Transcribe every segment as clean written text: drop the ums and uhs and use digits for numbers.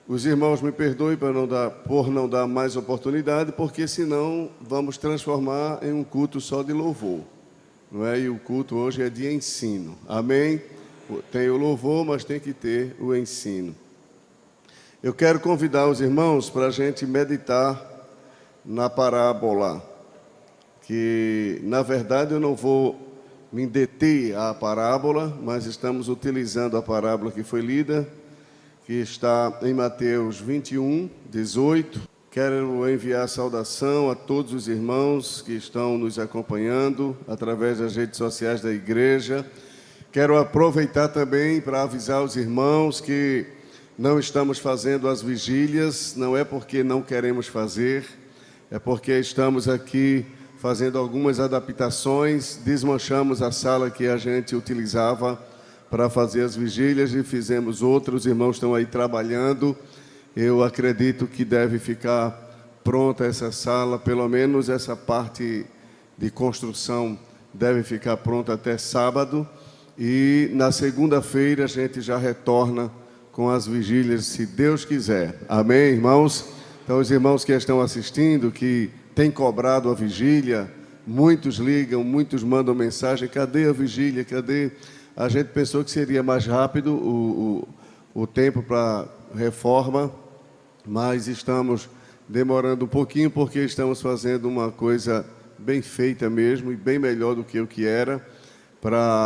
Os irmãos me perdoem por não dar mais oportunidade, porque senão vamos transformar em um culto só de louvor, não é? E o culto hoje é de ensino, amém? Tem o louvor, mas tem que ter o ensino. Eu quero convidar os irmãos para a gente meditar na parábola, que na verdade eu não vou me deter à parábola, mas estamos utilizando a parábola que foi lida, que está em Mateus 21, 18. Quero enviar saudação a todos os irmãos que estão nos acompanhando através das redes sociais da igreja. Quero aproveitar também para avisar os irmãos que não estamos fazendo as vigílias, não é porque não queremos fazer, é porque estamos aqui fazendo algumas adaptações, desmanchamos a sala que a gente utilizava para fazer as vigílias e fizemos outros. Os irmãos estão aí trabalhando. Eu acredito que deve ficar pronta essa sala, pelo menos essa parte de construção deve ficar pronta até sábado. E na segunda-feira a gente já retorna com as vigílias, se Deus quiser. Amém, irmãos? Então, os irmãos que estão assistindo, que têm cobrado a vigília, muitos ligam, muitos mandam mensagem: cadê a vigília? Cadê? A gente pensou que seria mais rápido o tempo para reforma, mas estamos demorando um pouquinho, porque estamos fazendo uma coisa bem feita mesmo, e bem melhor do que o que era,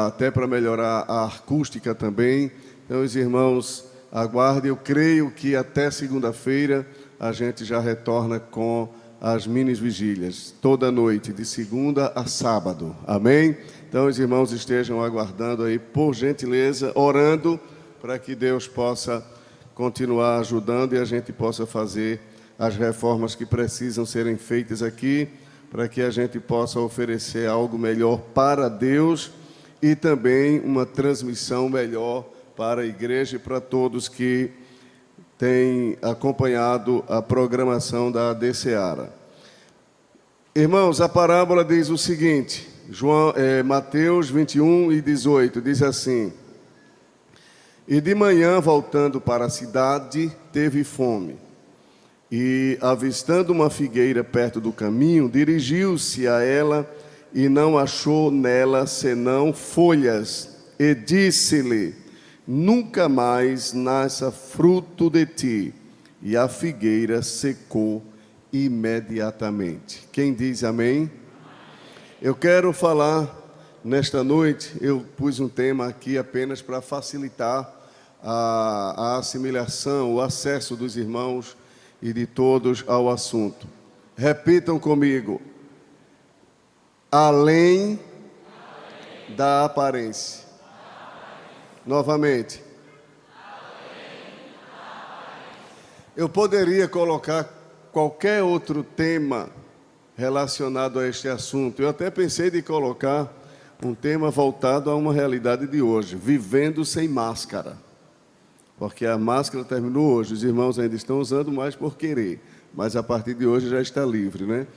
até para melhorar a acústica também. Então, os irmãos, aguardem. Eu creio que até segunda-feira a gente já retorna com as mini vigílias, toda noite, de segunda a sábado. Amém? Então, os irmãos estejam aguardando aí, por gentileza, orando, para que Deus possa continuar ajudando e a gente possa fazer as reformas que precisam serem feitas aqui, para que a gente possa oferecer algo melhor para Deus e também uma transmissão melhor para a igreja e para todos que têm acompanhado a programação da AD Seara. Irmãos, a parábola diz o seguinte, Mateus 21 e 18, diz assim: E de manhã, voltando para a cidade, teve fome. E, avistando uma figueira perto do caminho, dirigiu-se a ela e não achou nela senão folhas. E disse-lhe: Nunca mais nasça fruto de ti. E a figueira secou imediatamente. Quem diz amém? Eu quero falar nesta noite, eu pus um tema aqui apenas para facilitar a assimilação, o acesso dos irmãos e de todos ao assunto. Repitam comigo: além da aparência. Novamente. Eu poderia colocar qualquer outro tema relacionado a este assunto. Eu até pensei de colocar um tema voltado a uma realidade de hoje: vivendo sem máscara. Porque a máscara terminou hoje, os irmãos ainda estão usando mais por querer, mas a partir de hoje já está livre, né?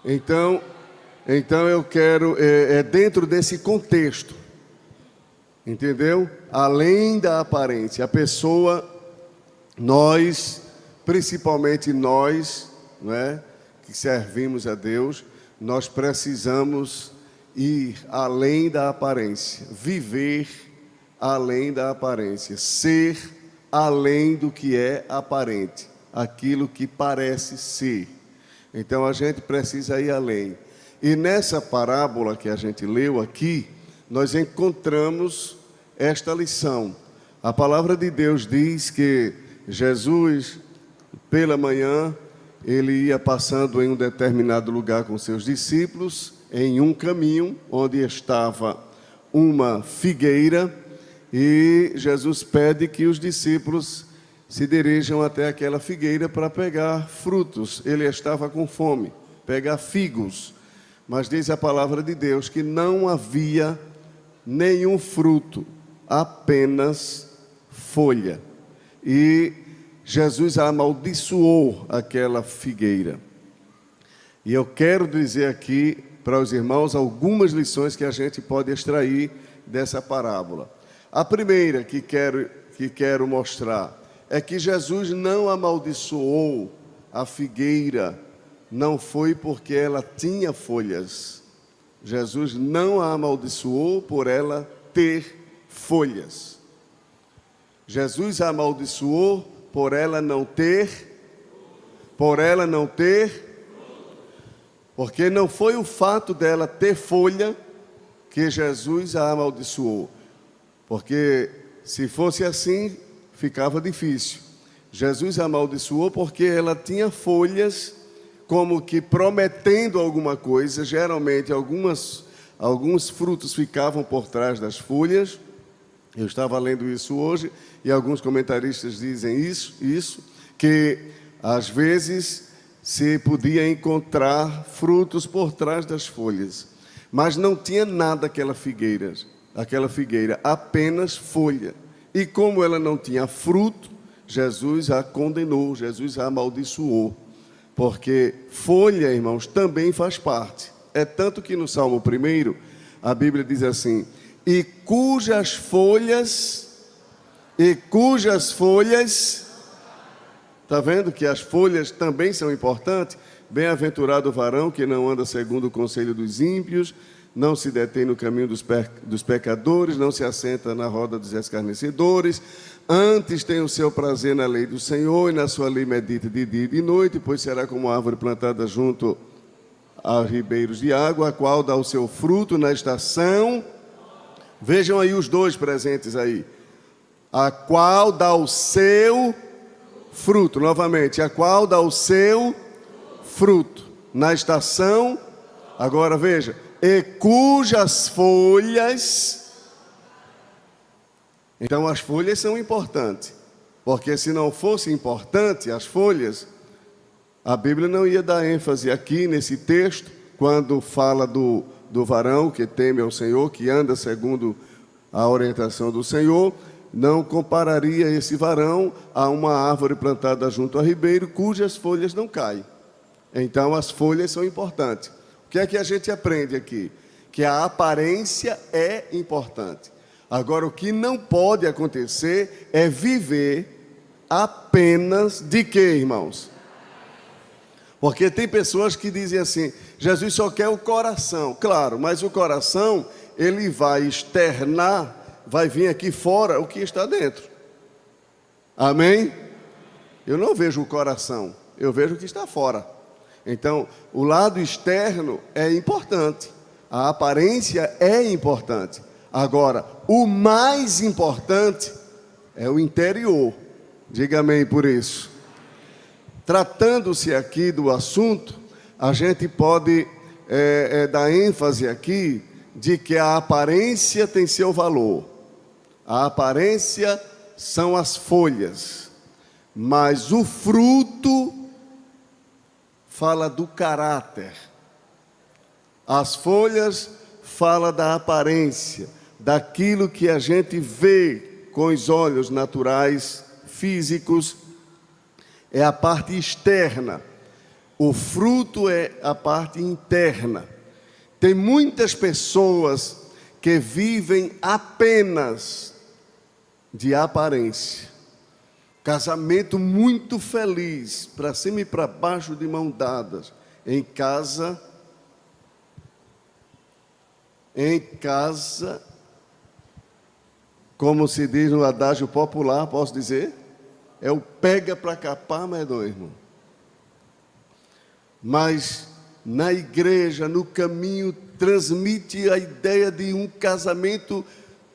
Então eu quero, dentro desse contexto, entendeu? Além da aparência, a pessoa, nós, principalmente nós, não é, que servimos a Deus, nós precisamos ir além da aparência, viver além da aparência, ser além do que é aparente, aquilo que parece ser. Então a gente precisa ir além. E nessa parábola que a gente leu aqui, nós encontramos esta lição. A palavra de Deus diz que Jesus, pela manhã, ele ia passando em um determinado lugar com seus discípulos, em um caminho onde estava uma figueira, e Jesus pede que os discípulos se dirijam até aquela figueira para pegar frutos. Ele estava com fome, pegar figos. Mas diz a palavra de Deus que não havia nenhum fruto, apenas folha. E Jesus amaldiçoou aquela figueira. E eu quero dizer aqui para os irmãos algumas lições que a gente pode extrair dessa parábola. A primeira que quero mostrar é que Jesus não amaldiçoou a figueira, não foi porque ela tinha folhas. Jesus não a amaldiçoou por ela ter folhas. Jesus a amaldiçoou por ela não ter, porque não foi o fato dela ter folha que Jesus a amaldiçoou. Porque se fosse assim, ficava difícil. Jesus a amaldiçoou porque ela tinha folhas, como que prometendo alguma coisa. Geralmente alguns frutos ficavam por trás das folhas. Eu estava lendo isso hoje e alguns comentaristas dizem isso, que às vezes se podia encontrar frutos por trás das folhas, mas não tinha nada aquela figueira, apenas folha. E como ela não tinha fruto, Jesus a condenou, Jesus a amaldiçoou, porque folha, irmãos, também faz parte. É tanto que no Salmo 1, a Bíblia diz assim: e cujas folhas, está vendo que as folhas também são importantes? Bem-aventurado o varão que não anda segundo o conselho dos ímpios, não se detém no caminho dos pecadores, não se assenta na roda dos escarnecedores, antes tem o seu prazer na lei do Senhor, e na sua lei medita de dia e de noite, pois será como árvore plantada junto aos ribeiros de água, a qual dá o seu fruto na estação. Vejam aí os dois presentes aí. A qual dá o seu fruto, novamente, a qual dá o seu fruto na estação. Agora veja, e cujas folhas. Então as folhas são importantes, porque se não fosse importante as folhas, a Bíblia não ia dar ênfase aqui nesse texto, quando fala do varão que teme ao Senhor, que anda segundo a orientação do Senhor, não compararia esse varão a uma árvore plantada junto a ribeiro, cujas folhas não caem. Então as folhas são importantes. O que é que a gente aprende aqui? Que a aparência é importante. Agora, o que não pode acontecer é viver apenas de quê, irmãos? Porque tem pessoas que dizem assim: Jesus só quer o coração. Claro, mas o coração, ele vai externar, vai vir aqui fora o que está dentro. Amém? Eu não vejo o coração, eu vejo o que está fora. Então, o lado externo é importante, a aparência é importante. Agora, o mais importante é o interior. Diga amém por isso. Tratando-se aqui do assunto, a gente pode dar ênfase aqui de que a aparência tem seu valor. A aparência são as folhas, mas o fruto fala do caráter. As folhas falam da aparência, daquilo que a gente vê com os olhos naturais, físicos, é a parte externa. O fruto é a parte interna. Tem muitas pessoas que vivem apenas de aparência. Casamento muito feliz, para cima e para baixo de mão dadas, em casa, como se diz no adágio popular, posso dizer, é o pega para capar, mas não, irmão. Mas na igreja, no caminho, transmite a ideia de um casamento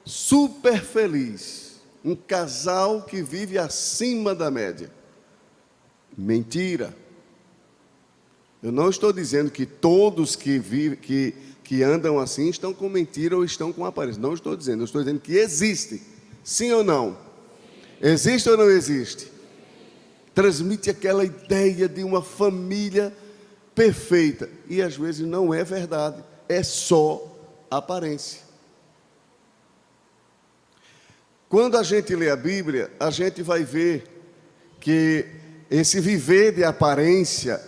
super feliz. Um casal que vive acima da média. Mentira. Eu não estou dizendo que todos que andam assim estão com mentira ou estão com aparência. Não estou dizendo, eu estou dizendo que existe. Sim ou não? Existe ou não existe? Transmite aquela ideia de uma família perfeita. E às vezes não é verdade. É só aparência. Quando a gente lê a Bíblia, a gente vai ver que esse viver de aparência,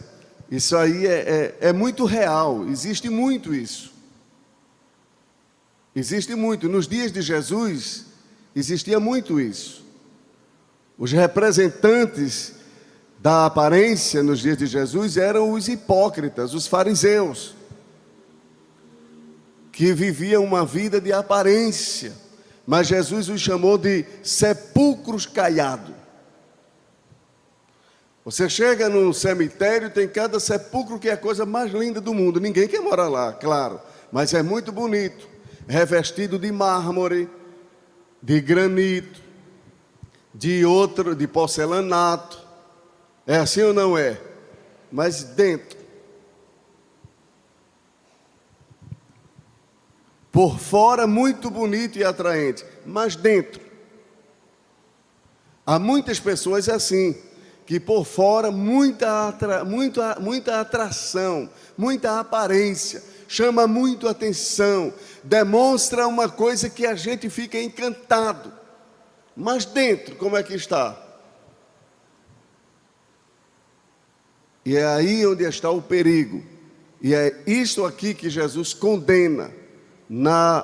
isso aí é muito real, existe muito isso. Existe muito. Nos dias de Jesus, existia muito isso. Os representantes da aparência nos dias de Jesus eram os hipócritas, os fariseus, que viviam uma vida de aparência, mas Jesus os chamou de sepulcros caiados. Você chega num cemitério, tem cada sepulcro que é a coisa mais linda do mundo. Ninguém quer morar lá, claro, mas é muito bonito, revestido de mármore, de granito, de porcelanato. É assim ou não é? Mas dentro, por fora muito bonito e atraente, mas dentro, há muitas pessoas assim, que por fora muita atração, muita aparência, chama muito atenção, demonstra uma coisa que a gente fica encantado, mas dentro, como é que está? E é aí onde está o perigo, e é isto aqui que Jesus condena na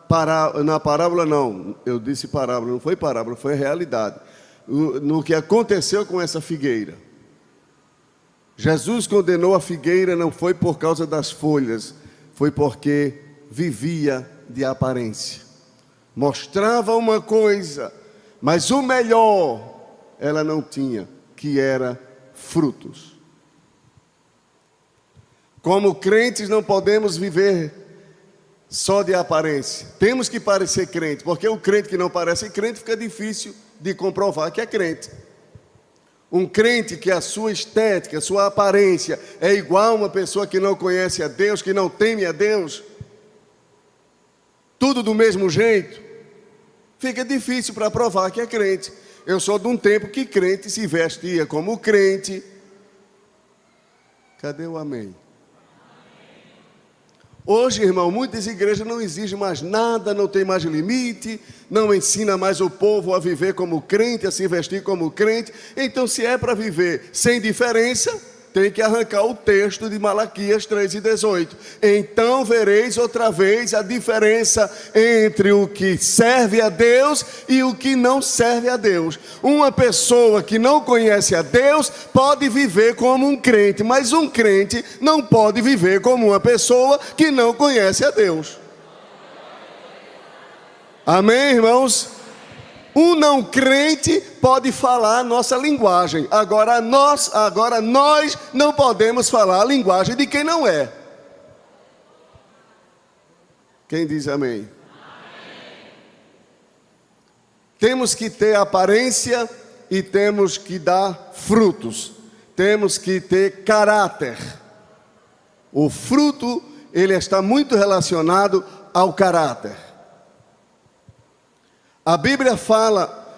parábola, não, eu disse parábola, não foi parábola, foi realidade, no que aconteceu com essa figueira. Jesus condenou a figueira não foi por causa das folhas, foi porque vivia de aparência, mostrava uma coisa, mas o melhor ela não tinha, que era frutos. Como crentes não podemos viver só de aparência, temos que parecer crente, porque o crente que não parece crente fica difícil de comprovar que é crente. Um crente que a sua estética, a sua aparência é igual a uma pessoa que não conhece a Deus, que não teme a Deus, tudo do mesmo jeito, fica difícil para provar que é crente. Eu sou de um tempo que crente se vestia como crente. Cadê o amém? Hoje, irmão, muitas igrejas não exigem mais nada, não tem mais limite, não ensina mais o povo a viver como crente, a se vestir como crente. Então, se é para viver sem diferença, tem que arrancar o texto de Malaquias 3:18. Então vereis outra vez a diferença entre o que serve a Deus e o que não serve a Deus. Uma pessoa que não conhece a Deus pode viver como um crente, mas um crente não pode viver como uma pessoa que não conhece a Deus. Amém, irmãos? Um não crente pode falar a nossa linguagem. Agora nós não podemos falar a linguagem de quem não é. Quem diz amém? Amém. Temos que ter aparência e temos que dar frutos. Temos que ter caráter. O fruto, ele está muito relacionado ao caráter. A Bíblia fala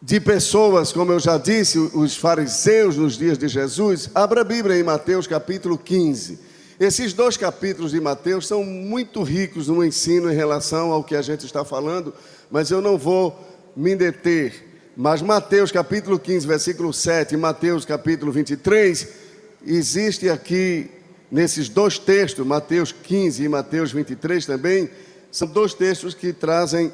de pessoas, como eu já disse, os fariseus nos dias de Jesus. Abra a Bíblia em Mateus capítulo 15. Esses 2 capítulos de Mateus são muito ricos no ensino em relação ao que a gente está falando, mas eu não vou me deter. Mas Mateus capítulo 15, versículo 7 e Mateus capítulo 23, existe aqui, nesses 2 textos, Mateus 15 e Mateus 23 também, são 2 textos que trazem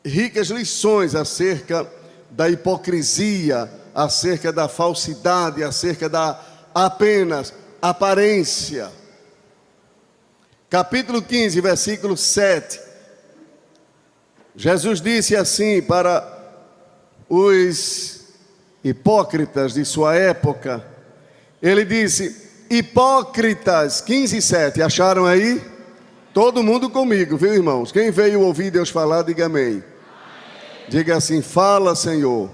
ricas lições acerca da hipocrisia, acerca da falsidade, acerca da apenas aparência. Capítulo 15, versículo 7. Jesus disse assim para os hipócritas de sua época. Ele disse: hipócritas, 15:7, acharam aí? Todo mundo comigo, viu, irmãos? Quem veio ouvir Deus falar, diga amém. Amém. Diga assim: fala, Senhor,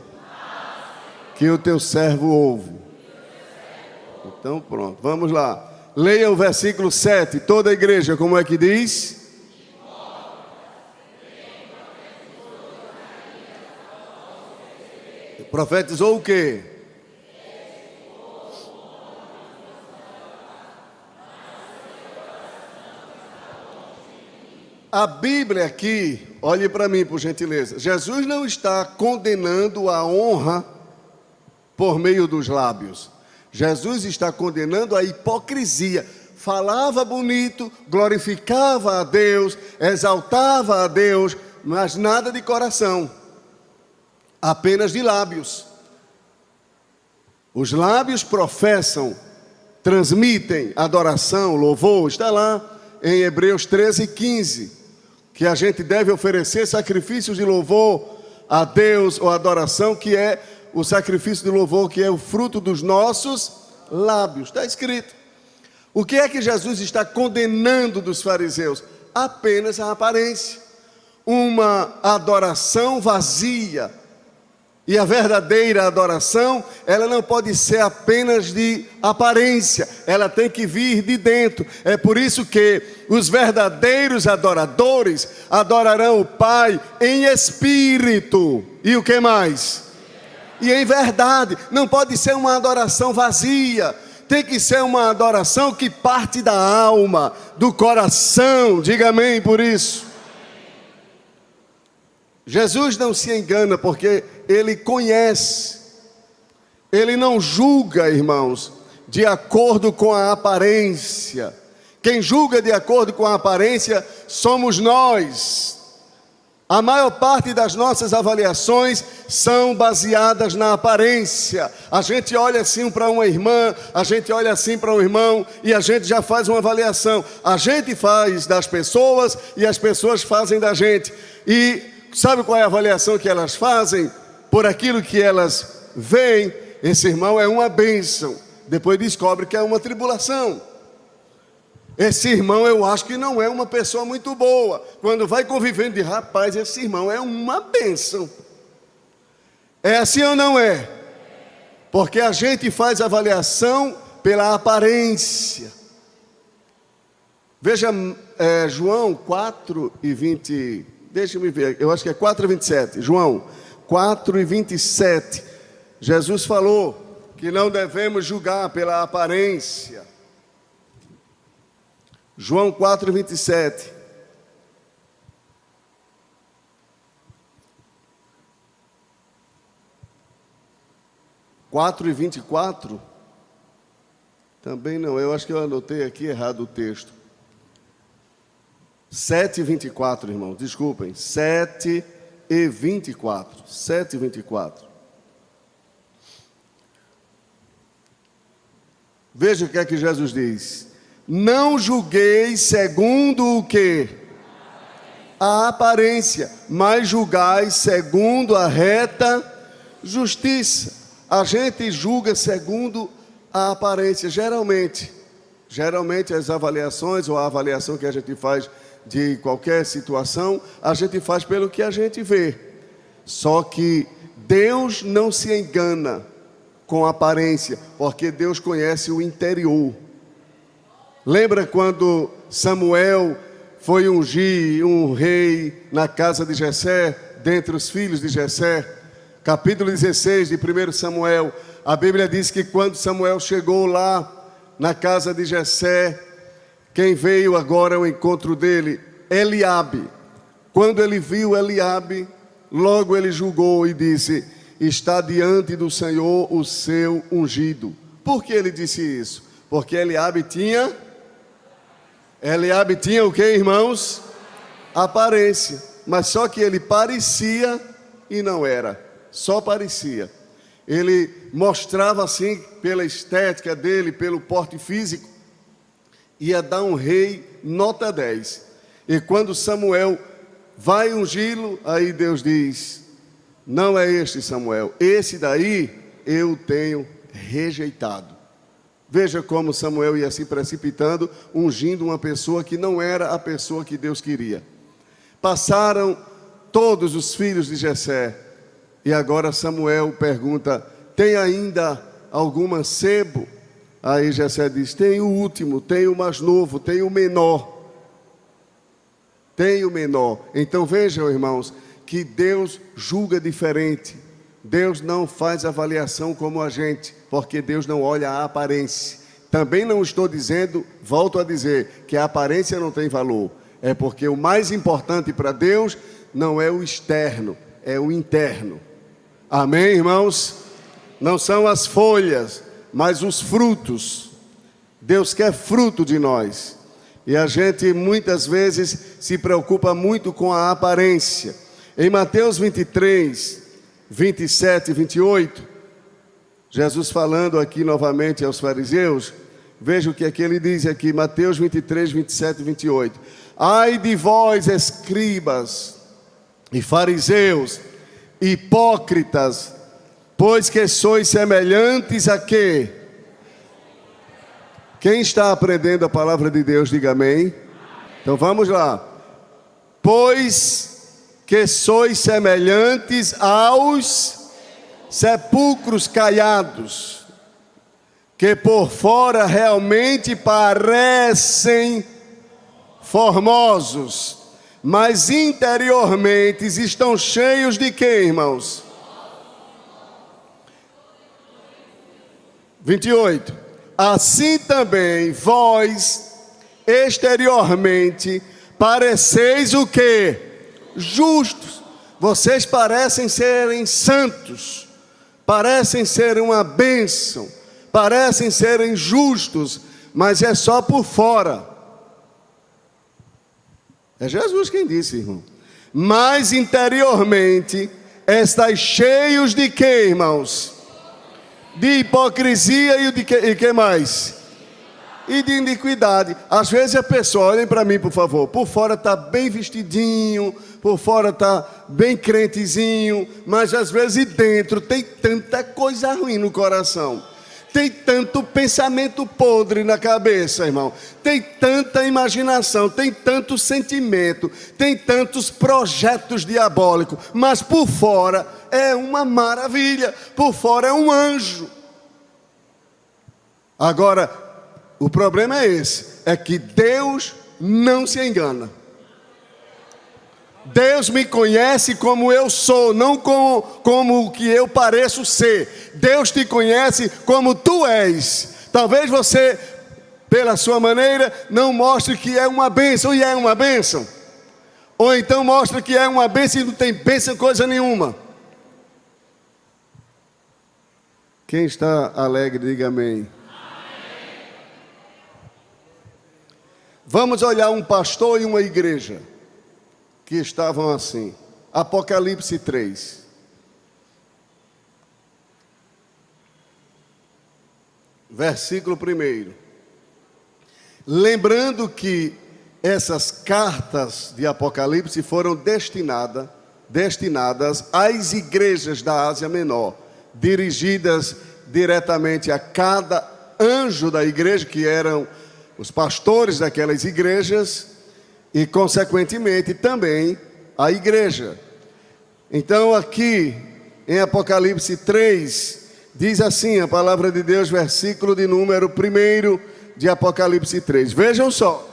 que o teu servo ouve. Então pronto, vamos lá. Leia o versículo 7, toda a igreja, como é que diz? Profetizou o quê? A Bíblia aqui, olhe para mim por gentileza, Jesus não está condenando a honra por meio dos lábios. Jesus está condenando a hipocrisia. Falava bonito, glorificava a Deus, exaltava a Deus, mas nada de coração. apenas de lábios. Os lábios professam, transmitem adoração, louvor. Está lá em Hebreus 13:15, que a gente deve oferecer sacrifícios de louvor a Deus, ou adoração, que é o sacrifício de louvor, que é o fruto dos nossos lábios. Está escrito. O que é que Jesus está condenando dos fariseus? Apenas a aparência. Uma adoração vazia. E a verdadeira adoração, ela não pode ser apenas de aparência, ela tem que vir de dentro. É por isso que os verdadeiros adoradores adorarão o Pai em espírito. E o que mais? E em verdade. Não pode ser uma adoração vazia, tem que ser uma adoração que parte da alma, do coração. Diga amém por isso. Jesus não se engana, porque Ele conhece. Ele não julga, irmãos, de acordo com a aparência. Quem julga de acordo com a aparência somos nós. A maior parte das nossas avaliações são baseadas na aparência. A gente olha assim para uma irmã, a gente olha assim para um irmão, e a gente já faz uma avaliação. A gente faz das pessoas e as pessoas fazem da gente. E sabe qual é a avaliação que elas fazem? Por aquilo que elas veem, esse irmão é uma bênção. Depois descobre que é uma tribulação. Esse irmão eu acho que não é uma pessoa muito boa. Quando vai convivendo de rapaz, esse irmão é uma bênção. É assim ou não é? Porque a gente faz avaliação pela aparência. Veja João 4:20. Deixa-me ver, eu acho que é 4:27. João 4:27. Jesus falou que não devemos julgar pela aparência. João 4:27. (4 e 24) também não, eu acho que eu anotei aqui errado o texto. 7:24, irmão, desculpem, 7:24. 7:24. Veja o que é que Jesus diz. Não julgueis segundo o quê? A aparência, mas julgai segundo a reta justiça. A gente julga segundo a aparência, geralmente as avaliações, ou a avaliação que a gente faz de qualquer situação, a gente faz pelo que a gente vê. Só que Deus não se engana com a aparência, porque Deus conhece o interior. Lembra quando Samuel foi ungir um rei na casa de Jessé, dentre os filhos de Jessé? Capítulo 16 de 1 Samuel, a Bíblia diz que quando Samuel chegou lá na casa de Jessé, quem veio agora ao encontro dele? Eliabe. Quando ele viu Eliabe, logo ele julgou e disse: está diante do Senhor o seu ungido. Por que ele disse isso? Porque Eliabe tinha o que, irmãos? Aparência. Mas só que ele parecia e não era. Só parecia. Ele mostrava assim, pela estética dele, pelo porte físico, ia dar um rei nota 10. E quando Samuel vai ungí-lo, aí Deus diz: não é este Samuel, esse daí eu tenho rejeitado. Veja como Samuel ia se precipitando, ungindo uma pessoa que não era a pessoa que Deus queria. Passaram todos os filhos de Jessé, e agora Samuel pergunta: tem ainda algum mancebo? Aí Jessé diz: tem o último, tem o mais novo, tem o menor. Tem o menor. Então vejam, irmãos, que Deus julga diferente. Deus não faz avaliação como a gente, porque Deus não olha a aparência. Também não estou dizendo, volto a dizer, que a aparência não tem valor. É porque o mais importante para Deus não é o externo, é o interno. Amém, irmãos? Não são as folhas, mas os frutos. Deus quer fruto de nós. E a gente muitas vezes se preocupa muito com a aparência. Em Mateus 23, 27 e 28, Jesus falando aqui novamente aos fariseus, veja o que é que ele diz aqui, Mateus 23, 27 e 28. Ai de vós, escribas e fariseus, hipócritas, pois que sois semelhantes a quê? Quem está aprendendo a palavra de Deus, diga amém. Então vamos lá. Pois que sois semelhantes aos sepulcros caiados, que por fora realmente parecem formosos, mas interiormente estão cheios de quê, irmãos? 28. Assim também vós exteriormente pareceis o quê? Justos. Vocês parecem serem santos, parecem ser uma bênção, parecem serem justos, mas é só por fora. É Jesus quem disse, irmão. Mas interiormente estáis cheios de quê, irmãos? De hipocrisia e de que mais? E de iniquidade. Às vezes a pessoa, olhem para mim por favor, por fora está bem vestidinho, por fora está bem crentezinho, mas às vezes dentro tem tanta coisa ruim no coração, tem tanto pensamento podre na cabeça, irmão, tem tanta imaginação, tem tanto sentimento, tem tantos projetos diabólicos, mas por fora é uma maravilha, por fora é um anjo. Agora, o problema é esse, é que Deus não se engana. Deus me conhece como eu sou, não como o que eu pareço ser. Deus te conhece como tu és. Talvez você, pela sua maneira, não mostre que é uma bênção e é uma bênção. Ou então mostra que é uma bênção e não tem bênção coisa nenhuma. Quem está alegre, diga amém. Vamos olhar um pastor e uma igreja que estavam assim. Apocalipse 3. Versículo 1. Lembrando que essas cartas de Apocalipse foram destinadas às igrejas da Ásia Menor, dirigidas diretamente a cada anjo da igreja, que eram os pastores daquelas igrejas, e consequentemente também a igreja. Então aqui em Apocalipse 3, diz assim a palavra de Deus, versículo de número 1 de Apocalipse 3. Vejam só.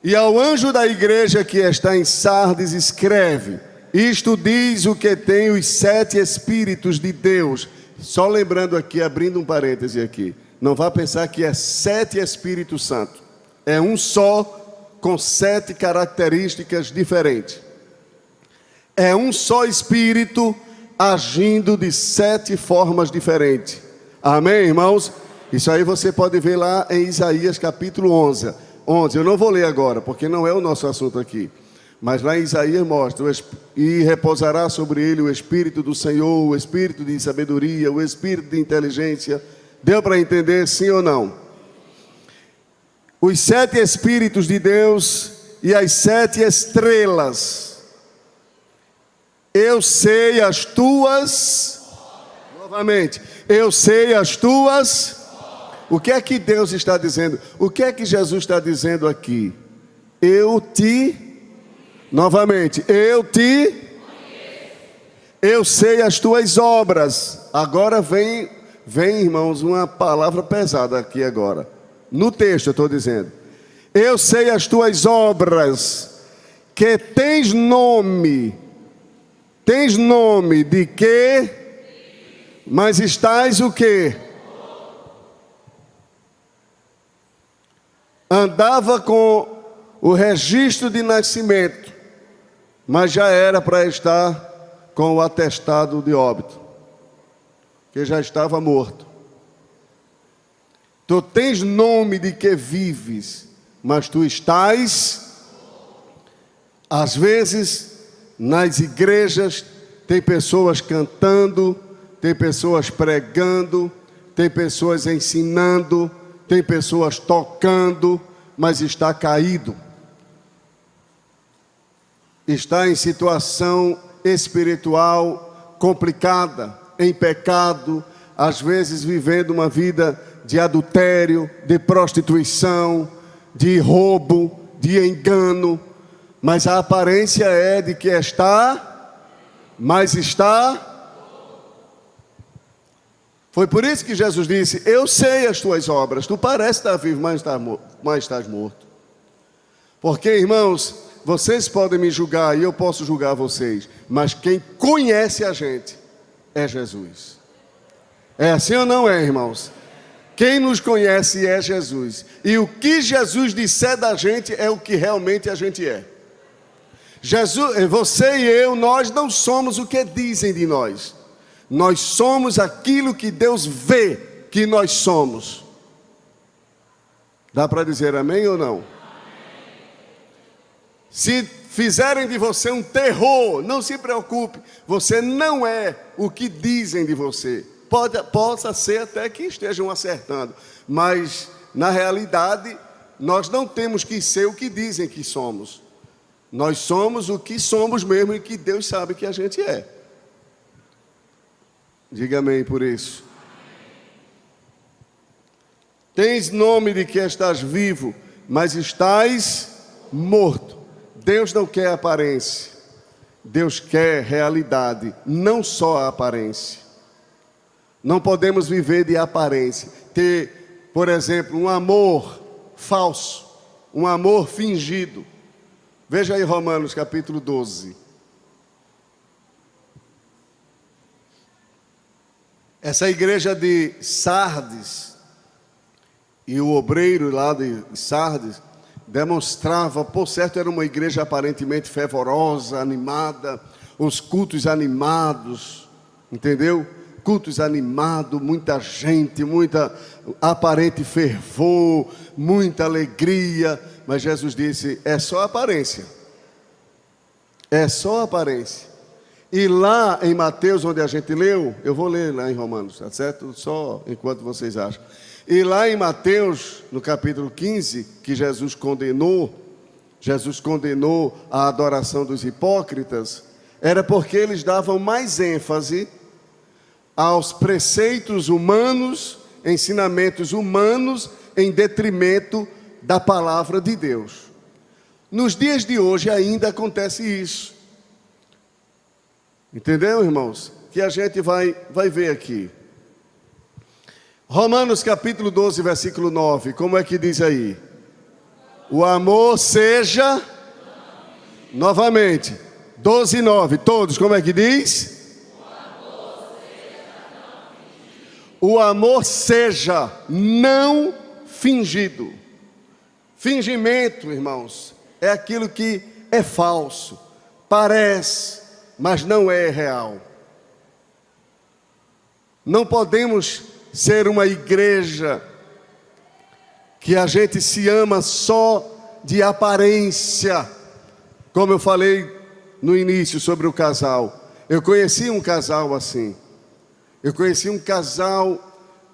E ao anjo da igreja que está em Sardes escreve: isto diz o que tem os 7 Espíritos de Deus. Só lembrando aqui, abrindo um parêntese aqui, não vá pensar que é 7 Espíritos Santos. É um só, com 7 características diferentes. É um só Espírito agindo de 7 formas diferentes. Amém, irmãos? Isso aí você pode ver lá em Isaías capítulo 11. Eu não vou ler agora, porque não é o nosso assunto aqui. Mas lá em Isaías mostra: e repousará sobre ele o Espírito do Senhor, o Espírito de sabedoria, o Espírito de inteligência. Deu para entender, sim ou não? Os 7 Espíritos de Deus e as 7 estrelas. Eu sei as tuas... Novamente. Eu sei as tuas... O que é que Deus está dizendo? O que é que Jesus está dizendo aqui? Eu te... Novamente. Eu sei as tuas obras. Agora vem, irmãos, uma palavra pesada aqui agora. No texto eu estou dizendo: eu sei as tuas obras, que tens nome de quê? Mas estás o quê? Andava com o registro de nascimento, mas já era para estar com o atestado de óbito, que já estava morto. Tu tens nome de que vives, mas tu estás, às vezes, nas igrejas, tem pessoas cantando, tem pessoas pregando, tem pessoas ensinando, tem pessoas tocando, mas está caído. Está em situação espiritual complicada, em pecado, às vezes vivendo uma vida de adultério, de prostituição, de roubo, de engano, mas a aparência é de que está, mas está. Foi por isso que Jesus disse: eu sei as tuas obras, tu pareces estar vivo, mas estás morto. Porque, irmãos, vocês podem me julgar e eu posso julgar vocês, mas quem conhece a gente é Jesus. É assim ou não é, irmãos? Quem nos conhece é Jesus. E o que Jesus disser da gente é o que realmente a gente é. Jesus, você e eu, nós não somos o que dizem de nós. Nós somos aquilo que Deus vê que nós somos. Dá para dizer amém ou não? Se fizerem de você um terror, não se preocupe, você não é o que dizem de você. Possa ser até que estejam acertando, mas na realidade nós não temos que ser o que dizem que somos. Nós somos o que somos mesmo e que Deus sabe que a gente é. Diga amém por isso. Tens nome de que estás vivo, mas estás morto. Deus não quer aparência, Deus quer realidade, não só a aparência. Não podemos viver de aparência, ter, por exemplo, um amor falso, um amor fingido. Veja aí Romanos capítulo 12. Essa igreja de Sardes, e o obreiro lá de Sardes, demonstrava, por certo, era uma igreja aparentemente fervorosa, animada, os cultos animados, entendeu? Cultos animados, muita gente, muita aparente fervor, muita alegria, mas Jesus disse: é só aparência, é só aparência. E lá em Mateus, onde a gente leu, eu vou ler lá em Romanos, tá certo? Só enquanto vocês acham. E lá em Mateus, no capítulo 15, que Jesus condenou a adoração dos hipócritas, era porque eles davam mais ênfase aos preceitos humanos, ensinamentos humanos, em detrimento da palavra de Deus. Nos dias de hoje ainda acontece isso. Entendeu, irmãos? Que a gente vai ver aqui. Romanos capítulo 12, versículo 9. Como é que diz aí? O amor seja... Novamente. 12, 9. Todos, como é que diz? O amor seja não fingido. Fingimento, irmãos, é aquilo que é falso, parece, mas não é real. Não podemos ser uma igreja que a gente se ama só de aparência. Como eu falei no início sobre o casal, eu conheci um casal assim. Eu conheci um casal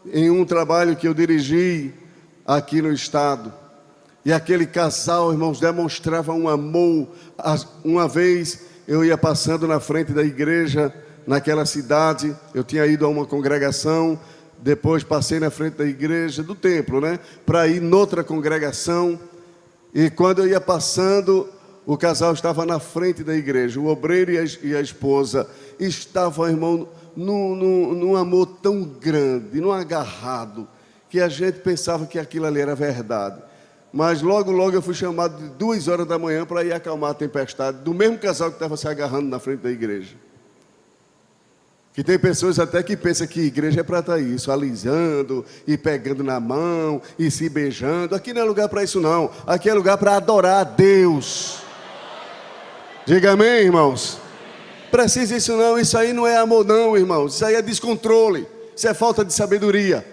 em um trabalho que eu dirigi aqui no estado. E aquele casal, irmãos, demonstrava um amor. Uma vez eu ia passando na frente da igreja, naquela cidade, eu tinha ido a uma congregação, depois passei na frente da igreja, do templo, né? Para ir noutra congregação. E quando eu ia passando, o casal estava na frente da igreja, o obreiro e a esposa estavam, irmão, num amor tão grande, num agarrado, que a gente pensava que aquilo ali era verdade. Mas logo eu fui chamado de 2 horas da manhã para ir acalmar a tempestade do mesmo casal que estava se agarrando na frente da igreja. Que tem pessoas até que pensam que igreja é para estar isso, alisando e pegando na mão e se beijando. Aqui não é lugar para isso não, aqui é lugar para adorar a Deus. Diga amém, irmãos. Precisa isso não, isso aí não é amor não, irmãos. Isso aí é descontrole, isso é falta de sabedoria.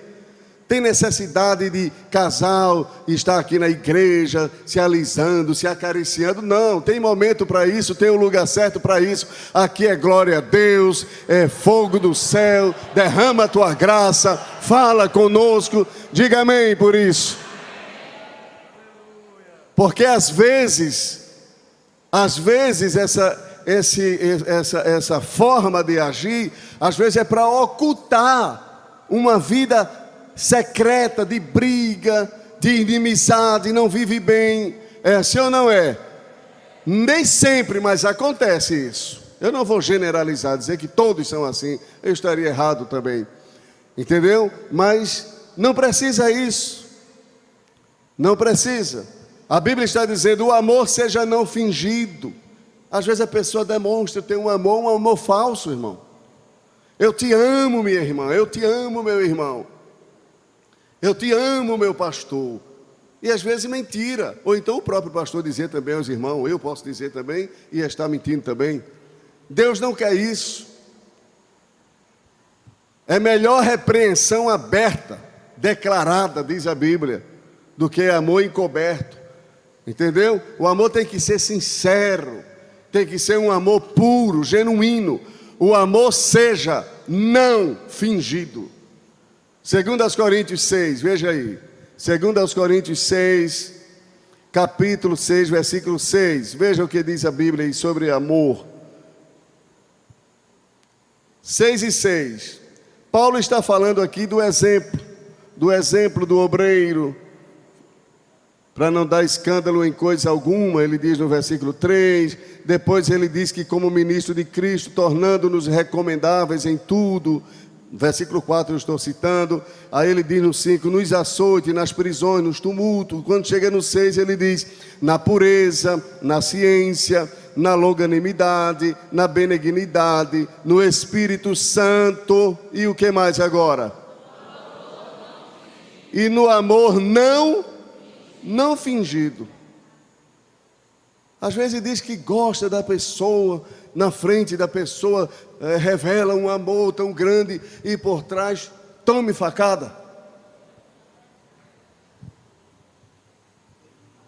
Tem necessidade de casal estar aqui na igreja, se alisando, se acariciando? Não, tem momento para isso, tem um lugar certo para isso. Aqui é glória a Deus, é fogo do céu, derrama a tua graça, fala conosco, diga amém por isso. Porque às vezes essa forma de agir, às vezes é para ocultar uma vida secreta, de briga, de inimizade, não vive bem. É assim ou não é? Nem sempre, mas acontece isso. Eu não vou generalizar, dizer que todos são assim, eu estaria errado também, entendeu? Mas não precisa isso, não precisa. A Bíblia está dizendo: o amor seja não fingido. Às vezes a pessoa demonstra ter um amor falso, irmão. Eu te amo, minha irmã, eu te amo, meu irmão. Eu te amo, meu pastor. E às vezes mentira. Ou então o próprio pastor dizer também aos irmãos, eu posso dizer também, e está mentindo também. Deus não quer isso. É melhor repreensão aberta, declarada, diz a Bíblia, do que amor encoberto. Entendeu? O amor tem que ser sincero, tem que ser um amor puro, genuíno. O amor seja não fingido. 2 Coríntios 6, veja aí. 2 Coríntios 6, capítulo 6, versículo 6. Veja o que diz a Bíblia aí sobre amor. 6 e 6. Paulo está falando aqui do exemplo do obreiro. Para não dar escândalo em coisa alguma, ele diz no versículo 3. Depois ele diz que como ministro de Cristo, tornando-nos recomendáveis em tudo. Versículo 4 eu estou citando. Aí ele diz no 5, nos açoites, nas prisões, nos tumultos. Quando chega no 6 ele diz, na pureza, na ciência, na longanimidade, na benignidade, no Espírito Santo. E o que mais agora? E no amor não fingido. Às vezes diz que gosta da pessoa, na frente da pessoa revela um amor tão grande e por trás tome facada.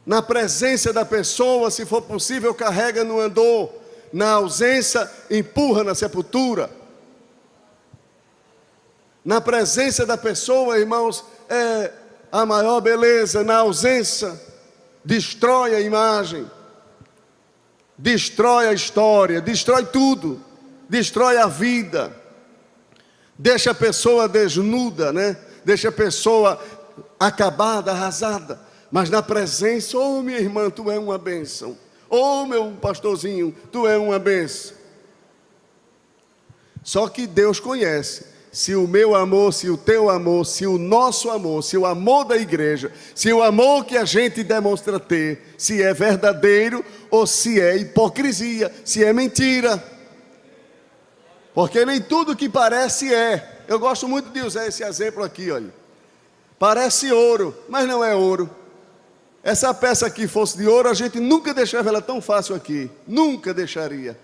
Na presença da pessoa, se for possível, carrega no andor. Na ausência, empurra na sepultura. Na presença da pessoa, irmãos, é a maior beleza. Na ausência, destrói a imagem, destrói a história, destrói tudo, destrói a vida, deixa a pessoa desnuda, né? Deixa a pessoa acabada, arrasada. Mas na presença, oh minha irmã, tu é uma bênção. Oh meu pastorzinho, tu é uma bênção. Só que Deus conhece se o meu amor, se o teu amor, se o nosso amor, se o amor da igreja, se o amor que a gente demonstra ter, se é verdadeiro ou se é hipocrisia, se é mentira. Porque nem tudo que parece é. Eu gosto muito de usar esse exemplo aqui, olha. Parece ouro, mas não é ouro. Essa peça aqui fosse de ouro, a gente nunca deixava ela tão fácil aqui. Nunca deixaria.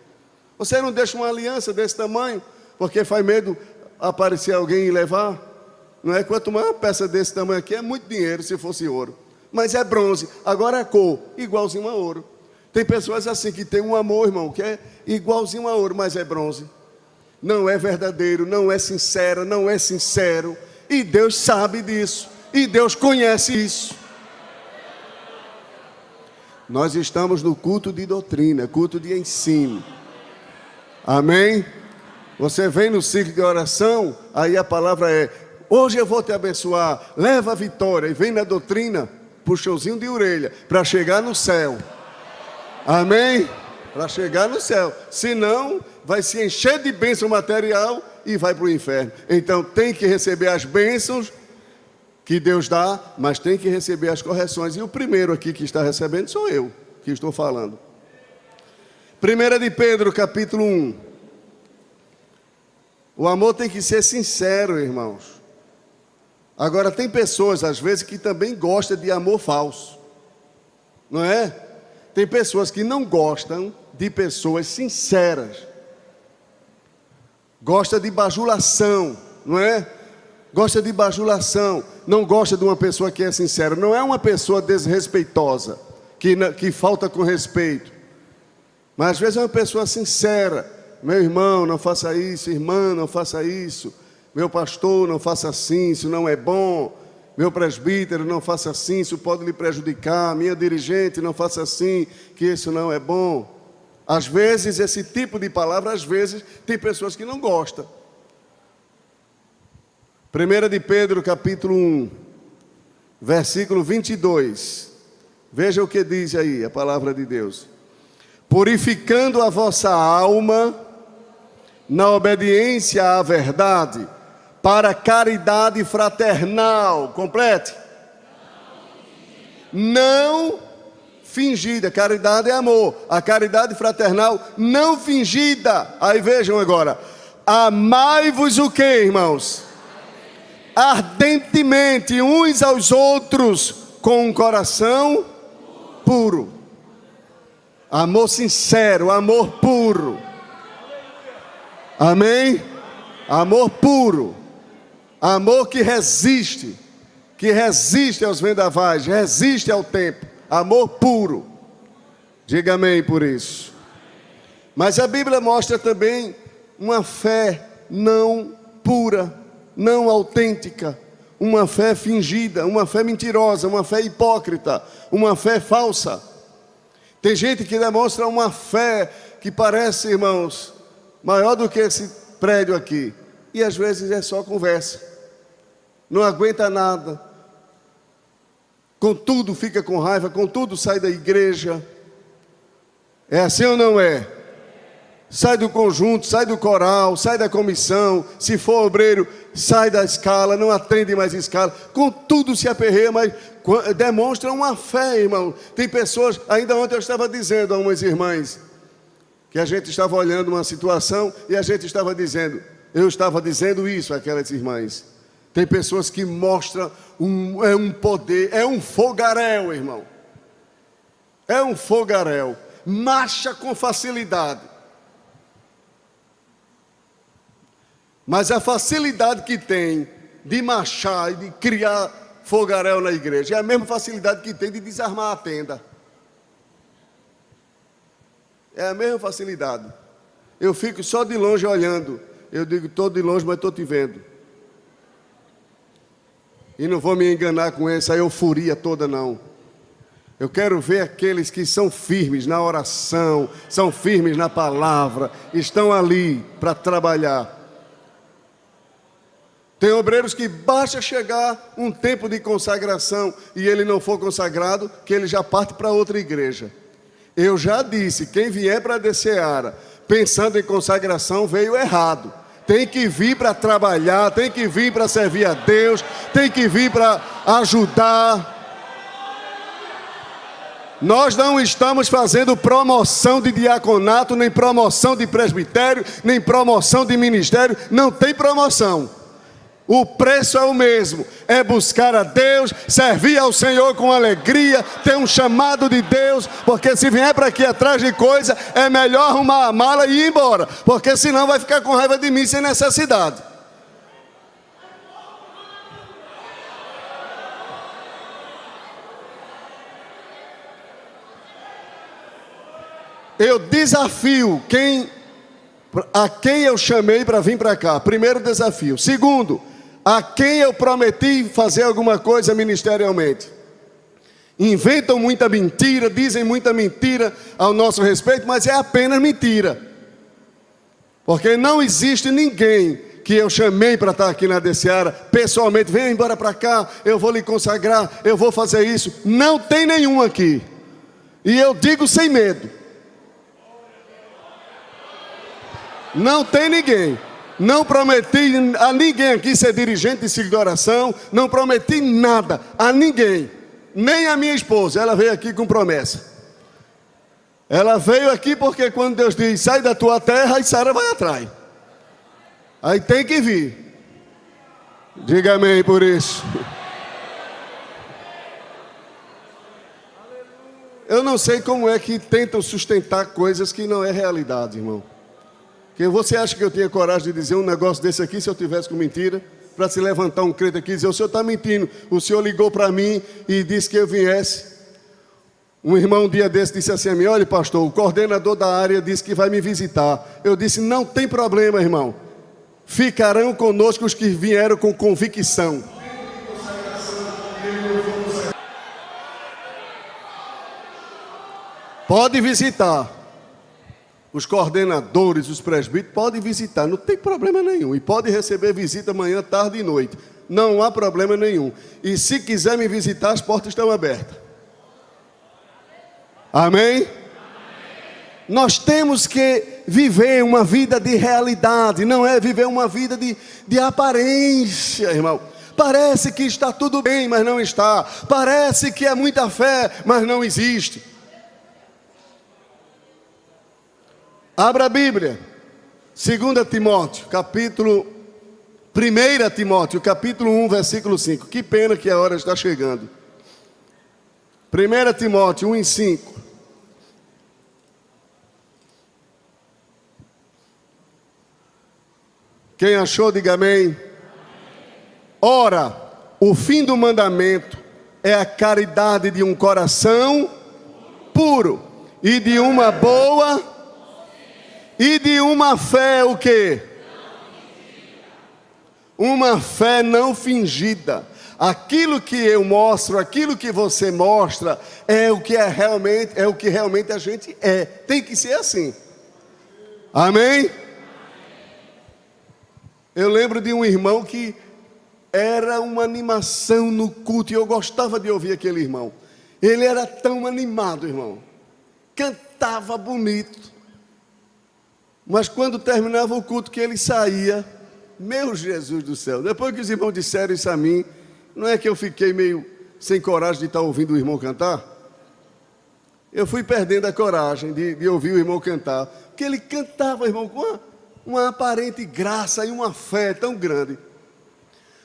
Você não deixa uma aliança desse tamanho, porque faz medo aparecer alguém e levar? Não é? Quanto mais uma peça desse tamanho aqui, é muito dinheiro se fosse ouro. Mas é bronze, agora é cor, igualzinho a ouro. Tem pessoas assim que tem um amor, irmão, que é igualzinho a ouro, mas é bronze. Não é verdadeiro, não é sincero, não é sincero. E Deus sabe disso, e Deus conhece isso. Nós estamos no culto de doutrina, culto de ensino. Amém? Você vem no ciclo de oração, aí a palavra é, hoje eu vou te abençoar, leva a vitória, e vem na doutrina, puxãozinho de orelha, para chegar no céu. Amém? Para chegar no céu. Senão, vai se encher de bênção material e vai para o inferno. Então tem que receber as bênçãos que Deus dá, mas tem que receber as correções. E o primeiro aqui que está recebendo sou eu, que estou falando. 1 de Pedro, capítulo 1. O amor tem que ser sincero, irmãos. Agora, tem pessoas, às vezes, que também gostam de amor falso. Não é? Tem pessoas que não gostam de pessoas sinceras. Gosta de bajulação, não é? gosta de bajulação, não gosta de uma pessoa que é sincera. Não é uma pessoa desrespeitosa, que falta com respeito. Mas às vezes é uma pessoa sincera. Meu irmão, não faça isso. Irmã, não faça isso. Meu pastor, não faça assim, isso não é bom. Meu presbítero, não faça assim, isso pode lhe prejudicar. Minha dirigente, não faça assim, que isso não é bom. Às vezes, esse tipo de palavra, às vezes, tem pessoas que não gostam. 1 de Pedro, capítulo 1, versículo 22. Veja o que diz aí a palavra de Deus. Purificando a vossa alma na obediência à verdade, para caridade fraternal. Complete. Não fingida. Caridade é amor. A caridade fraternal não fingida. Aí vejam agora. Amai-vos o quê, irmãos? Ardentemente uns aos outros, com um coração puro. Amor sincero, amor puro. Amém? Amor puro. Amor que resiste aos vendavais, resiste ao tempo. Amor puro. Diga amém por isso. Mas a Bíblia mostra também uma fé não pura, não autêntica, uma fé fingida, uma fé mentirosa, uma fé hipócrita, uma fé falsa. Tem gente que demonstra uma fé que parece, irmãos, maior do que esse prédio aqui. E às vezes é só conversa. Não aguenta nada. Contudo fica com raiva, contudo sai da igreja. É assim ou não é? Sai do conjunto, sai do coral, sai da comissão. Se for obreiro, sai da escala, não atende mais escala. Contudo se aperreia, mas demonstra uma fé, irmão. Tem pessoas, ainda ontem eu estava dizendo a umas irmãs, que a gente estava olhando uma situação e a gente estava dizendo, eu estava dizendo isso àquelas irmãs. Tem pessoas que mostram um poder, é um fogaréu, irmão. É um fogaréu. Marcha com facilidade. Mas a facilidade que tem de marchar e de criar fogaréu na igreja é a mesma facilidade que tem de desarmar a tenda. É a mesma facilidade. Eu fico só de longe olhando. Eu digo, estou de longe, mas estou te vendo. E não vou me enganar com essa euforia toda, não. Eu quero ver aqueles que são firmes na oração, são firmes na palavra, estão ali para trabalhar. Tem obreiros que basta chegar um tempo de consagração e ele não for consagrado, que ele já parte para outra igreja. Eu já disse, quem vier para a DCeara pensando em consagração veio errado. Tem que vir para trabalhar, tem que vir para servir a Deus, tem que vir para ajudar. Nós não estamos fazendo promoção de diaconato, nem promoção de presbitério, nem promoção de ministério, não tem promoção. O preço é o mesmo, é buscar a Deus, servir ao Senhor com alegria, ter um chamado de Deus, porque se vier para aqui atrás de coisa, é melhor arrumar a mala e ir embora, porque senão vai ficar com raiva de mim sem necessidade. Eu desafio a quem eu chamei para vir para cá. Primeiro desafio. Segundo, a quem eu prometi fazer alguma coisa ministerialmente. Inventam muita mentira, dizem muita mentira ao nosso respeito, mas é apenas mentira. Porque não existe ninguém que eu chamei para estar aqui na DCeara, pessoalmente, venha embora para cá, eu vou lhe consagrar, eu vou fazer isso. Não tem nenhum aqui. E eu digo sem medo. Não tem ninguém. Não prometi a ninguém aqui ser dirigente de ciclo de oração. Não prometi nada a ninguém. Nem a minha esposa. Ela veio aqui com promessa. Ela veio aqui porque quando Deus diz, sai da tua terra, e Sara vai atrás. Aí tem que vir. Diga amém por isso. Eu não sei como é que tentam sustentar coisas que não é realidade, irmão. Porque você acha que eu tinha coragem de dizer um negócio desse aqui se eu tivesse com mentira? para se levantar um crente aqui e dizer: o senhor está mentindo, o senhor ligou para mim e disse que eu viesse. Um irmão um dia desse disse assim a mim: olha, pastor, o coordenador da área disse que vai me visitar. Eu disse: não tem problema, irmão, ficarão conosco os que vieram com convicção. Pode visitar. Os coordenadores, os presbíteros, podem visitar, não tem problema nenhum. E pode receber visita manhã, tarde e noite. Não há problema nenhum. E se quiser me visitar, as portas estão abertas. Amém? Nós temos que viver uma vida de realidade, não é viver uma vida de aparência, irmão. Parece que está tudo bem, mas não está. Parece que é muita fé, mas não existe. Abra a Bíblia, 2 Timóteo, capítulo 1 Timóteo, capítulo 1, versículo 5. Que pena que a hora está chegando. 1 Timóteo 1 e 5. Quem achou, diga amém. Ora, o fim do mandamento é a caridade de um coração puro e de uma boa e de uma fé o quê? Uma fé não fingida. Aquilo que eu mostro, aquilo que você mostra é o que realmente a gente é. Tem que ser assim. Amém? Eu lembro de um irmão que era uma animação no culto, e eu gostava de ouvir aquele irmão. Ele era tão animado, irmão. Cantava bonito. Mas quando terminava o culto que ele saía, meu Jesus do céu, depois que os irmãos disseram isso a mim, não é que eu fiquei meio sem coragem de estar ouvindo o irmão cantar? Eu fui perdendo a coragem de ouvir o irmão cantar, porque ele cantava, irmão, com uma aparente graça e uma fé tão grande.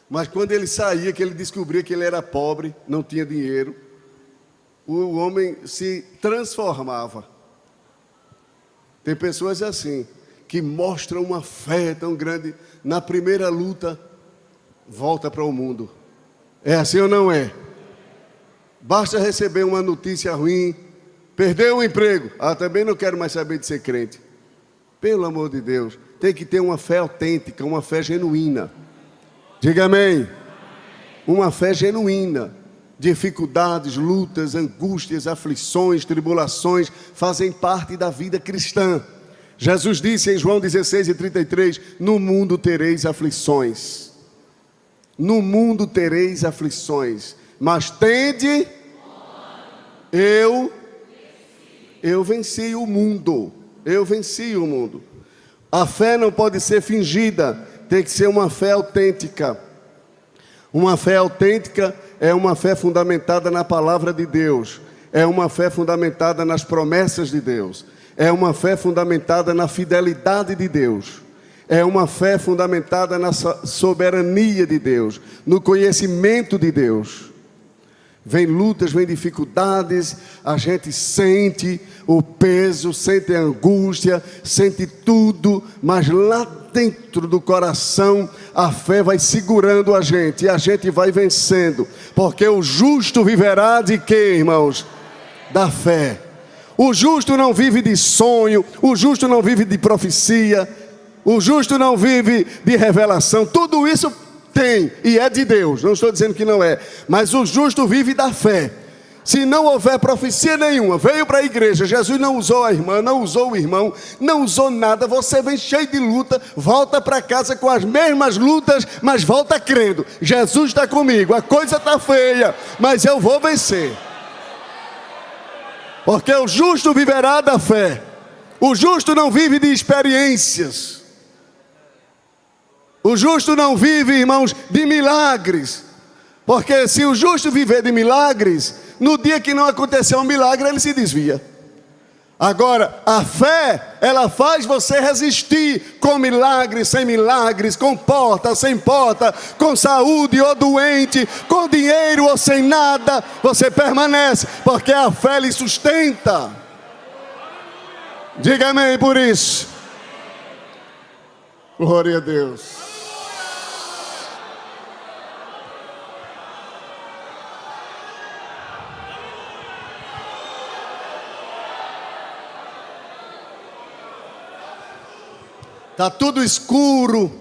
Mas quando ele saía, que ele descobria que ele era pobre, não tinha dinheiro, o homem se transformava. Tem pessoas assim, que mostram uma fé tão grande, na primeira luta, volta para o mundo. É assim ou não é? Basta receber uma notícia ruim, perdeu o emprego, também não quero mais saber de ser crente. Pelo amor de Deus, tem que ter uma fé autêntica, uma fé genuína. Diga amém. Uma fé genuína. Dificuldades, lutas, angústias, aflições, tribulações fazem parte da vida cristã. Jesus disse em João 16:33: no mundo tereis aflições. No mundo tereis aflições, mas tende, eu venci o mundo. Eu venci o mundo. A fé não pode ser fingida, tem que ser uma fé autêntica. Uma fé autêntica é uma fé fundamentada na palavra de Deus, é uma fé fundamentada nas promessas de Deus, é uma fé fundamentada na fidelidade de Deus, é uma fé fundamentada na soberania de Deus, no conhecimento de Deus. Vem lutas, vem dificuldades, a gente sente o peso, sente a angústia, sente tudo, mas lá dentro do coração a fé vai segurando a gente e a gente vai vencendo, porque o justo viverá de quê, irmãos? Da fé. O justo não vive de sonho, o justo não vive de profecia, o justo não vive de revelação. Tudo isso tem e é de Deus, não estou dizendo que não é, mas o justo vive da fé. Se não houver profecia nenhuma, veio para a igreja, Jesus não usou a irmã, não usou o irmão, não usou nada, você vem cheio de luta, volta para casa com as mesmas lutas, mas volta crendo: Jesus está comigo, a coisa está feia, mas eu vou vencer. Porque o justo viverá da fé. O justo não vive de experiências. O justo não vive, irmãos, de milagres. Porque se o justo viver de milagres, no dia que não aconteceu um milagre, ele se desvia. Agora, a fé, ela faz você resistir com milagres, sem milagres, com porta, sem porta, com saúde ou doente, com dinheiro ou sem nada, você permanece, porque a fé lhe sustenta. Diga amém por isso. Glória a Deus. Está tudo escuro.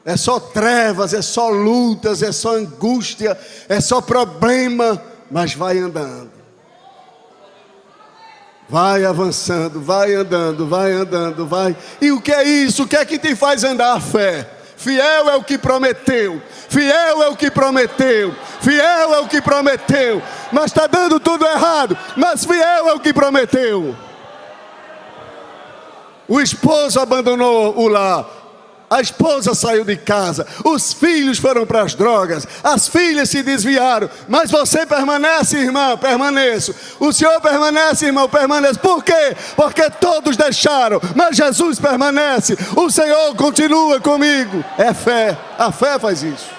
É só trevas, é só lutas, é só angústia, é só problema. Mas vai andando. Vai avançando, vai andando, vai andando, vai. E o que é isso? O que é que te faz andar a fé? Fiel é o que prometeu. Fiel é o que prometeu. Fiel é o que prometeu. Mas está dando tudo errado. Mas fiel é o que prometeu. O esposo abandonou o lar. A esposa saiu de casa, os filhos foram para as drogas, as filhas se desviaram, mas você permanece, irmã, permaneço. O senhor permanece, irmão, permanece. Por quê? Porque todos deixaram, mas Jesus permanece. O Senhor continua comigo. É fé, a fé faz isso.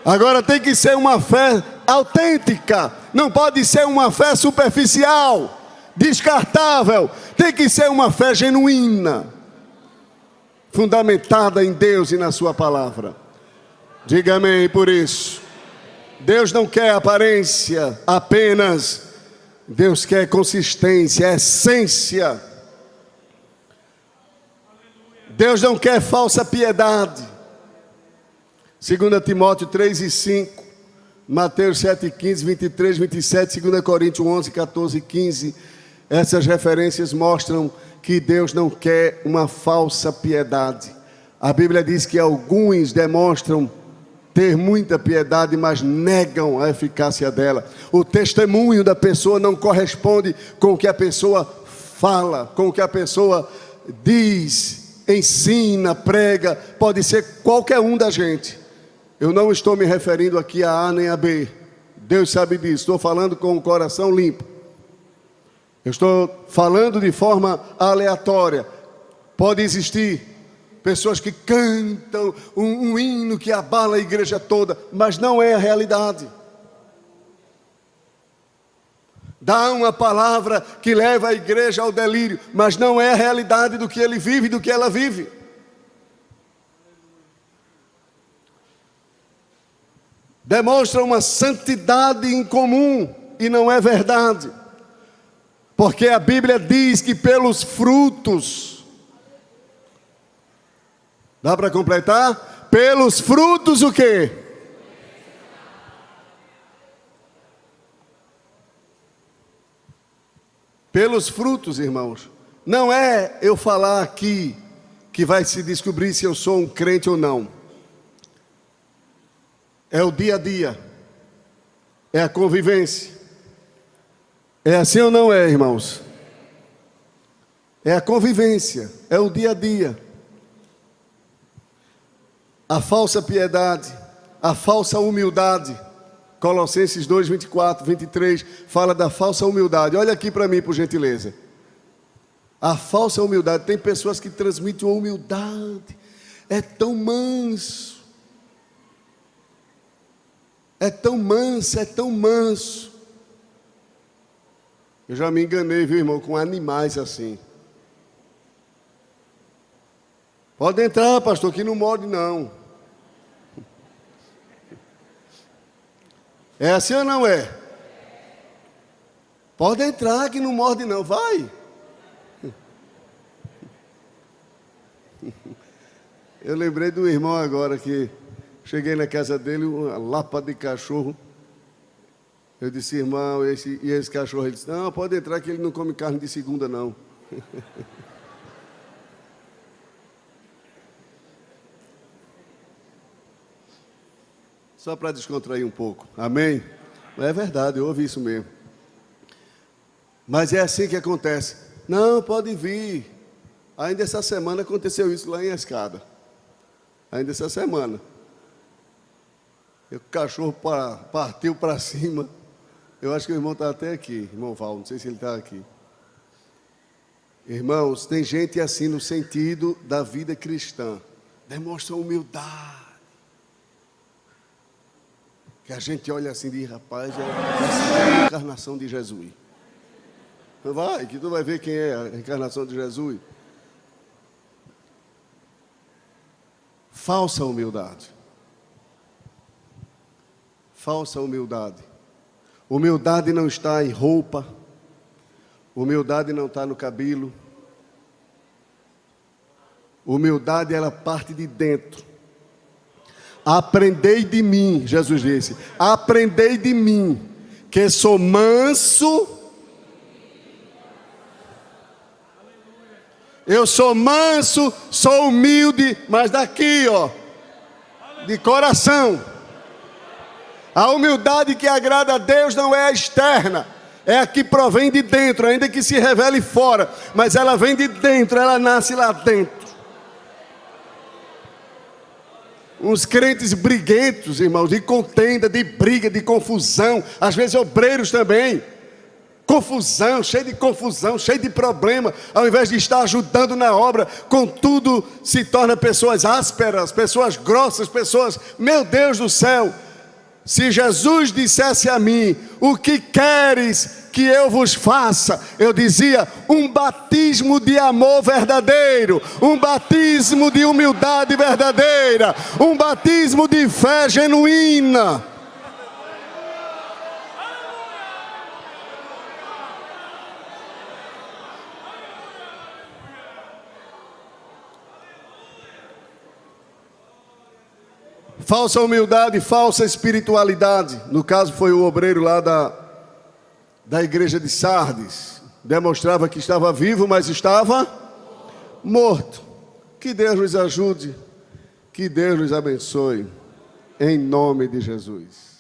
Agora tem que ser uma fé autêntica, não pode ser uma fé superficial, descartável. Tem que ser uma fé genuína, fundamentada em Deus e na sua palavra. Diga amém por isso. Deus não quer aparência apenas. Deus quer consistência, essência. Deus não quer falsa piedade. 2 Timóteo 3 e 5, Mateus 7 e 15, 23, 27, 2 Coríntios 11, 14 e 15. Essas referências mostram que Deus não quer uma falsa piedade. A Bíblia diz que alguns demonstram ter muita piedade, mas negam a eficácia dela. O testemunho da pessoa não corresponde com o que a pessoa fala, com o que a pessoa diz, ensina, prega. Pode ser qualquer um da gente. Eu não estou me referindo aqui a A nem a B. Deus sabe disso. Estou falando com o coração limpo. Eu estou falando de forma aleatória. Pode existir pessoas que cantam um hino que abala a igreja toda, mas não é a realidade. Dá uma palavra que leva a igreja ao delírio, mas não é a realidade do que ele vive, do que ela vive. Demonstra uma santidade incomum e não é verdade. Porque a Bíblia diz que pelos frutos, dá para completar? Pelos frutos o quê? Pelos frutos, irmãos. Não é eu falar aqui que vai se descobrir se eu sou um crente ou não. É o dia a dia. É a convivência. É assim ou não é, irmãos? É a convivência, é o dia a dia. A falsa piedade, a falsa humildade. Colossenses 2, 24, 23, fala da falsa humildade. Olha aqui para mim, por gentileza. A falsa humildade, tem pessoas que transmitem uma humildade. É tão manso. É tão manso, é tão manso. Eu já me enganei, viu, irmão, com animais assim. Pode entrar, pastor, que não morde não. É assim ou não é? Pode entrar que não morde não, vai. Eu lembrei do irmão agora que cheguei na casa dele, uma lapa de cachorro. Eu disse, irmão, esse cachorro? Ele disse, não, pode entrar que ele não come carne de segunda, não. Só para descontrair um pouco, amém? É verdade, eu ouvi isso mesmo. Mas é assim que acontece. Não, pode vir. Ainda essa semana aconteceu isso lá em Escada. Ainda essa semana. O cachorro partiu para cima. Eu acho que o irmão está até aqui, irmão Val, não sei se ele está aqui. Irmãos, tem gente assim no sentido da vida cristã. Demonstra humildade. Que a gente olha assim e diz, rapaz, é a encarnação de Jesus. Vai, que tu vai ver quem é a encarnação de Jesus. Falsa humildade. Falsa humildade. Humildade não está em roupa. Humildade não está no cabelo. Humildade, ela parte de dentro. Aprendei de mim, Jesus disse, aprendei de mim, que sou manso. Eu sou manso, sou humilde, mas daqui, ó, de coração. A humildade que agrada a Deus não é a externa, é a que provém de dentro, ainda que se revele fora, mas ela vem de dentro, ela nasce lá dentro. Uns crentes briguentos, irmãos, de contenda, de briga, de confusão, às vezes obreiros também. Confusão, cheio de problema, ao invés de estar ajudando na obra, contudo se torna pessoas ásperas, pessoas grossas, pessoas, meu Deus do céu. Se Jesus dissesse a mim, o que queres que eu vos faça? Eu dizia, um batismo de amor verdadeiro, um batismo de humildade verdadeira, um batismo de fé genuína. Falsa humildade, falsa espiritualidade. No caso foi o obreiro lá da igreja de Sardes. Demonstrava que estava vivo, mas estava morto. Que Deus nos ajude, que Deus nos abençoe, em nome de Jesus.